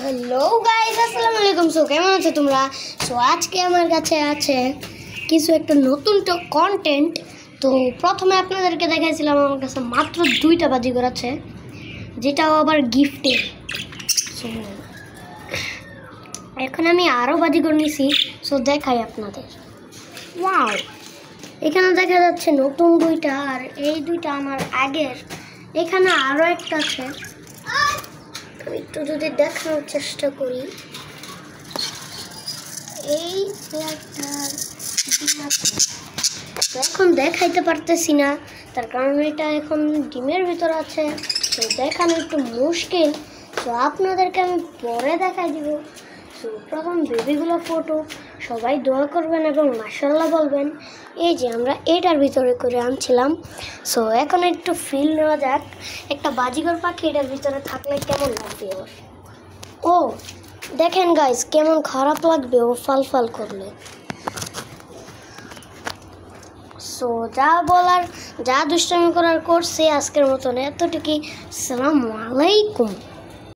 Hello guys, আসসালামু আলাইকুম। So কেমন আছো তোমরা? সো আজকে আমার কাছে আছে কিছু একটা নতুন কন্টেন্ট। তো প্রথমে আপনাদেরকে দেখাইছিলাম আমার কাছে মাত্র 2টা বাজিঘর আছে, যেটাও আবার গিফটে। সো এখন আমি আরও বাজিঘর নিছি। সো দেখাই আপনাদের। ওয়াও, এখানে দেখা যাচ্ছে নতুন 2টা, আর এই 2টা আমার আগের। এখানে আরও একটা আছে, আমি একটু যদি দেখানোর চেষ্টা করি। এই এখন দেখাইতে পারতেছি না, তার কারণ এটা এখন ডিমের ভিতর আছে, তো দেখানো একটু মুশকিল। তো আপনাদেরকে আমি পরে দেখাই দিব। তো প্রথম বেবিগুলো ফটো সবাই দোয়া করবেন এবং মাশাআল্লাহ বলবেন। এই যে আমরা এটার ভিতরে করে আনছিলাম। সো এখন একটু ফিল নেওয়া যাক, একটা বাজিঘর পাখি এটার ভিতরে থাকলে কেমন লাগবে ওর। ও দেখেন গাইস, কেমন খারাপ লাগবে ও ফাল ফাল করলে। সো যা বলার, যা দুষ্টামি করার করছে আজকের মতন এতটুকুই। আসসালামু আলাইকুম।